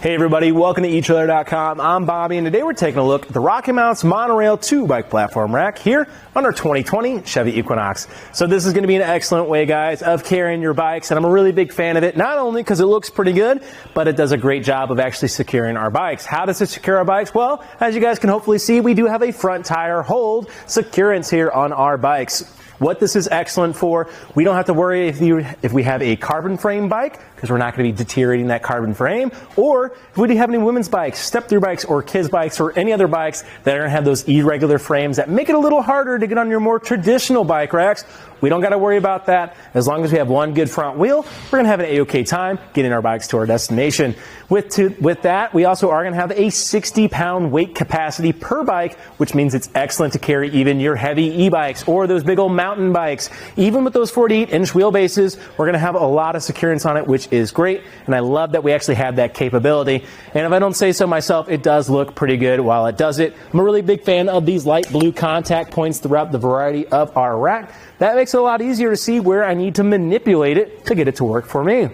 Hey everybody, welcome to Etrailer.com. I'm Bobby, and today we're taking a look at the RockyMounts MonoRail 2 bike platform rack here on our 2020 Chevy Equinox. So this is going to be an excellent way, guys, of carrying your bikes, and I'm a really big fan of it, not only because it looks pretty good, but it does a great job of actually securing our bikes. How does it secure our bikes? Well, as you guys can hopefully see, we do have a front tire hold Securance here on our bikes. What this is excellent for, we don't have to worry if we have a carbon frame bike, because we're not going to be deteriorating that carbon frame, or if we do have any women's bikes, step-through bikes, or kids bikes, or any other bikes that are going to have those irregular frames that make it a little harder to get on your more traditional bike racks. We don't got to worry about that. As long as we have one good front wheel, we're going to have an A-OK time getting our bikes to our destination. With that, we also are going to have a 60-pound weight capacity per bike, which means it's excellent to carry even your heavy e-bikes or those big old mountain bikes. Even with those 48-inch wheelbases, we're going to have a lot of Securance on it, which is great, and I love that we actually have that capability. And if I don't say so myself, it does look pretty good while it does it. I'm a really big fan of these light blue contact points throughout the variety of our rack. That makes it a lot easier to see where I need to manipulate it to get it to work for me.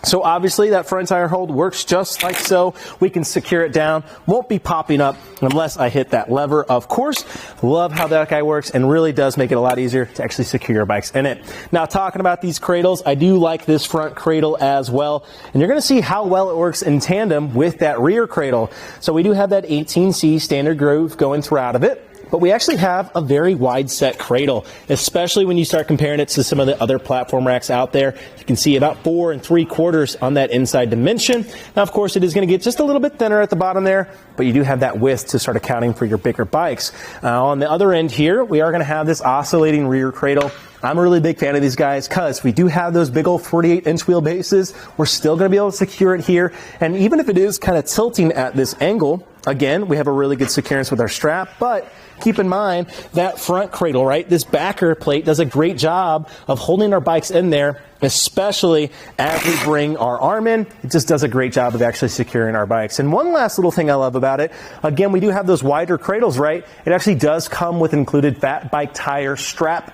So obviously that front tire hold works just like so. We can secure it down. Won't be popping up unless I hit that lever, of course. Love how that guy works and really does make it a lot easier to actually secure your bikes in it. Now, talking about these cradles, I do like this front cradle as well. And you're going to see how well it works in tandem with that rear cradle. So we do have that 18C standard groove going throughout of it. But we actually have a very wide set cradle, especially when you start comparing it to some of the other platform racks out there. You can see about 4 3/4 on that inside dimension. Now, of course, it is going to get just a little bit thinner at the bottom there, but you do have that width to start accounting for your bigger bikes. On the other end here, we are going to have this oscillating rear cradle. I'm a really big fan of these guys because we do have those big old 48-inch wheelbases. We're still going to be able to secure it here. And even if it is kind of tilting at this angle, again, we have a really good Securance with our strap, but keep in mind that front cradle, right? This backer plate does a great job of holding our bikes in there, especially as we bring our arm in. It just does a great job of actually securing our bikes. And one last little thing I love about it, again, we do have those wider cradles, right? It actually does come with included fat bike tire strap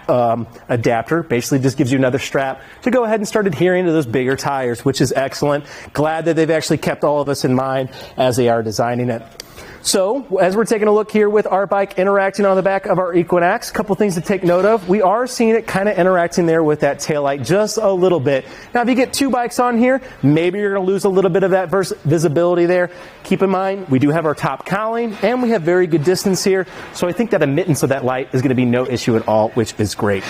adapter. Basically just gives you another strap to go ahead and start adhering to those bigger tires, which is excellent. Glad that they've actually kept all of us in mind as they are designing it. So, as we're taking a look here with our bike interacting on the back of our Equinox, a couple things to take note of. We are seeing it kind of interacting there with that taillight just a little bit. Now, if you get two bikes on here, maybe you're going to lose a little bit of that visibility there. Keep in mind, we do have our top cowling, and we have very good distance here. So I think that emittance of that light is going to be no issue at all, which is great.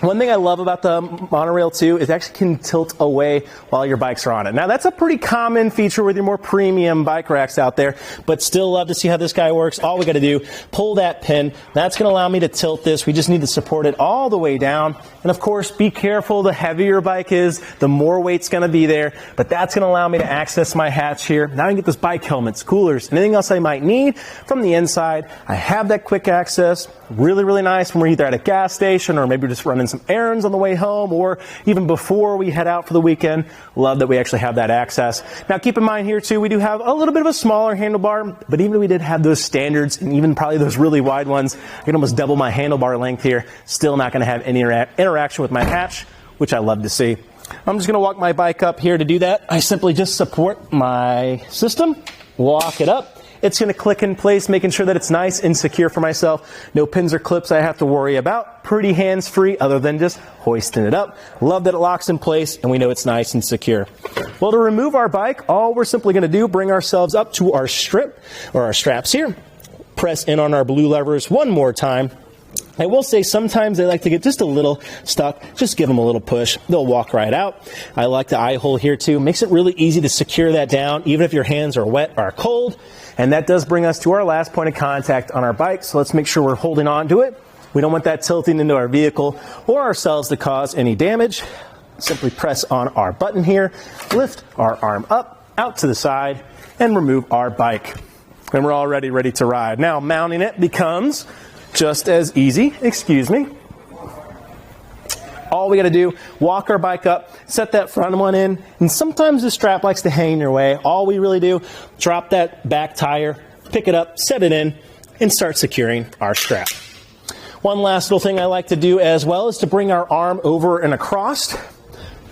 One thing I love about the MonoRail 2 is it actually can tilt away while your bikes are on it. Now, that's a pretty common feature with your more premium bike racks out there, but still love to see how this guy works. All we got to do, pull that pin. That's going to allow me to tilt this. We just need to support it all the way down. And of course, be careful. The heavier your bike is, the more weight's going to be there, but that's going to allow me to access my hatch here. Now I can get those bike helmets, coolers, anything else I might need from the inside. I have that quick access. Really, really nice when we're either at a gas station or maybe just running some errands on the way home or even before we head out for the weekend. Love that we actually have that access. Now keep in mind here too, we do have a little bit of a smaller handlebar, but even if we did have those standards and even probably those really wide ones, I can almost double my handlebar length here. Still not going to have any interaction with my hatch, which I love to see. I'm just going to walk my bike up here to do that. I simply just support my system, walk it up. It's going to click in place, making sure that it's nice and secure for myself. No pins or clips I have to worry about. Pretty hands-free other than just hoisting it up. Love that it locks in place and we know it's nice and secure. Well, to remove our bike, all we're simply going to do, bring ourselves up to our strip or our straps here. Press in on our blue levers one more time. I will say sometimes they like to get just a little stuck. Just give them a little push. They'll walk right out. I like the eye hole here too. Makes it really easy to secure that down, even if your hands are wet or cold. And that does bring us to our last point of contact on our bike. So let's make sure we're holding on to it. We don't want that tilting into our vehicle or ourselves to cause any damage. Simply press on our button here, lift our arm up, out to the side, and remove our bike. And we're already ready to ride. Now mounting it becomes just as easy, All we got to do, walk our bike up, set that front one in, and sometimes the strap likes to hang in your way. All we really do, drop that back tire, pick it up, set it in, and start securing our strap. One last little thing I like to do as well is to bring our arm over and across,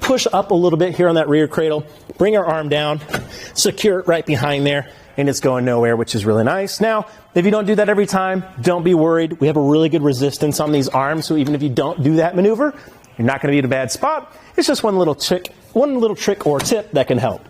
push up a little bit here on that rear cradle, bring our arm down, secure it right behind there, and it's going nowhere, which is really nice. Now, if you don't do that every time, don't be worried. We have a really good resistance on these arms, so even if you don't do that maneuver, you're not going to be in a bad spot. It's just one little trick or tip that can help.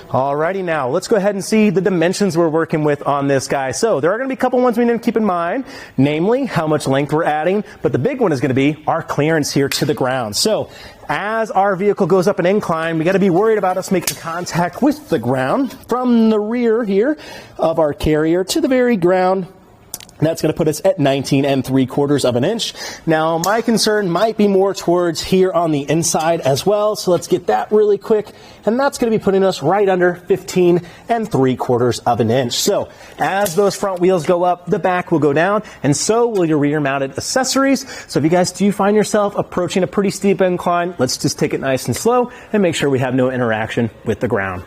Alrighty, now let's go ahead and see the dimensions we're working with on this guy. So there are going to be a couple ones we need to keep in mind, namely how much length we're adding, but the big one is going to be our clearance here to the ground. So as our vehicle goes up an incline, we got to be worried about us making contact with the ground from the rear here of our carrier to the very ground. That's going to put us at 19 3/4 of an inch. Now, my concern might be more towards here on the inside as well, so let's get that really quick. And that's going to be putting us right under 15 3/4 of an inch. So, as those front wheels go up, the back will go down, and so will your rear-mounted accessories. So, if you guys do find yourself approaching a pretty steep incline, let's just take it nice and slow and make sure we have no interaction with the ground.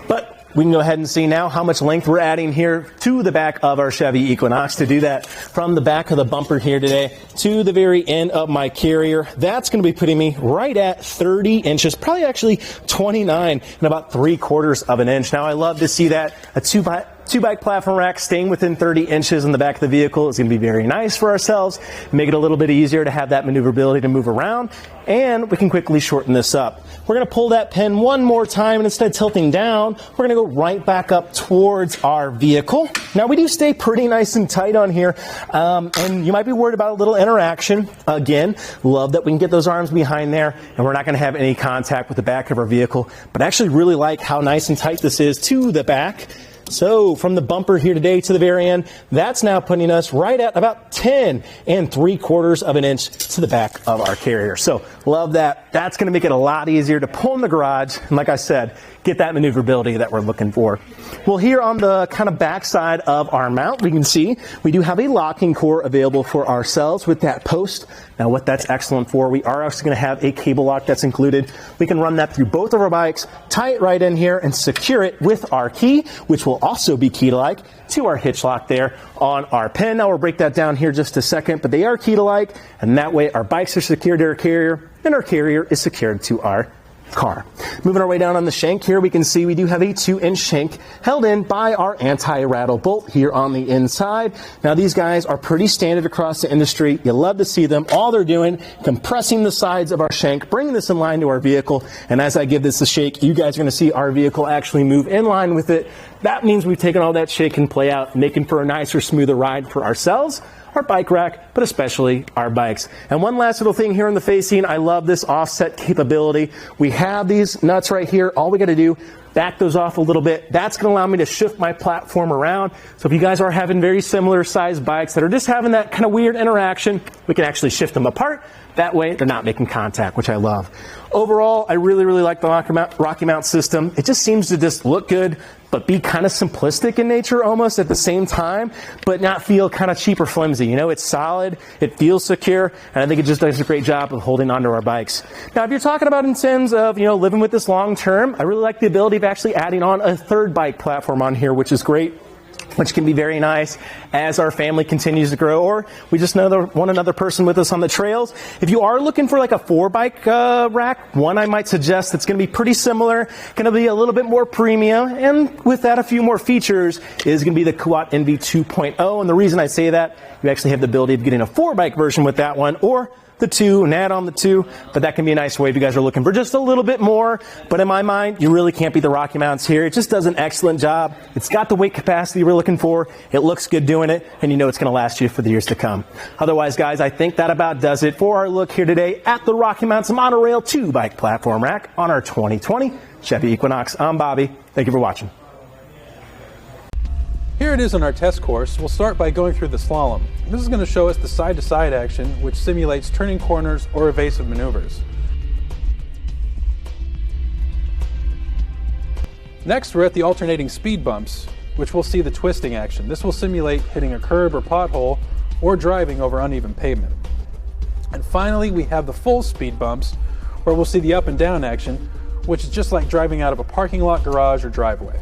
But we can go ahead and see now how much length we're adding here to the back of our Chevy Equinox. To do that from the back of the bumper here today to the very end of my carrier, that's going to be putting me right at 30 inches, probably actually 29 and about 3/4 of an inch. Now, I love to see that. A two-bike platform rack staying within 30 inches in the back of the vehicle is going to be very nice for ourselves, make it a little bit easier to have that maneuverability to move around, and we can quickly shorten this up. We're going to pull that pin one more time, and instead of tilting down, we're going to go right back up towards our vehicle. Now, we do stay pretty nice and tight on here, and you might be worried about a little interaction. Again, love that we can get those arms behind there, and we're not going to have any contact with the back of our vehicle, but I actually really like how nice and tight this is to the back. So from the bumper here today to the very end, that's now putting us right at about 10 3/4 of an inch to the back of our carrier. So love that. That's going to make it a lot easier to pull in the garage. And like I said, get that maneuverability that we're looking for. Well, here on the kind of back side of our mount, we can see we do have a locking core available for ourselves with that post. Now, what that's excellent for, we are actually going to have a cable lock that's included. We can run that through both of our bikes, tie it right in here, and secure it with our key, which will also be key-like to our hitch lock there on our pin. Now, we'll break that down here just a second, but they are key-like, and that way our bikes are secured to our carrier, and our carrier is secured to our car. Moving our way down on the shank here, we can see we do have a 2-inch shank held in by our anti-rattle bolt here on the inside. Now, these guys are pretty standard across the industry. You love to see them. All they're doing, compressing the sides of our shank, bringing this in line to our vehicle. And as I give this a shake, you guys are going to see our vehicle actually move in line with it. That means we've taken all that shake and play out, making for a nicer, smoother ride for ourselves, our bike rack, but especially our bikes. And one last little thing here in the facing, I love this offset capability. We have these nuts right here. All we got to do, back those off a little bit. That's going to allow me to shift my platform around. So if you guys are having very similar sized bikes that are just having that kind of weird interaction, we can actually shift them apart. That way, they're not making contact, which I love. Overall, I really, really like the RockyMounts system. It just seems to just look good, but be kind of simplistic in nature almost at the same time, but not feel kind of cheap or flimsy. You know, it's solid, it feels secure, and I think it just does a great job of holding onto our bikes. Now, if you're talking about in terms of, you know, living with this long term, I really like the ability of actually adding on a third bike platform on here, which is great, which can be very nice as our family continues to grow, or we just want another person with us on the trails. If you are looking for like a 4-bike rack, one I might suggest that's going to be pretty similar, going to be a little bit more premium, and with that a few more features, is going to be the Kuat NV 2.0. And the reason I say that, you actually have the ability of getting a 4-bike version with that one, or the 2 and add on the 2, but that can be a nice way if you guys are looking for just a little bit more. But in my mind, you really can't beat the RockyMounts here. It just does an excellent job. It's got the weight capacity we're looking for. It looks good doing it, and you know it's going to last you for the years to come. Otherwise, guys, I think that about does it for our look here today at the RockyMounts MonoRail 2-bike platform rack on our 2020 Chevy Equinox. I'm Bobby. Thank you for watching. Here it is on our test course. We'll start by going through the slalom. This is going to show us the side-to-side action, which simulates turning corners or evasive maneuvers. Next, we're at the alternating speed bumps, which we'll see the twisting action. This will simulate hitting a curb or pothole or driving over uneven pavement. And finally, we have the full speed bumps, where we'll see the up and down action, which is just like driving out of a parking lot, garage, or driveway.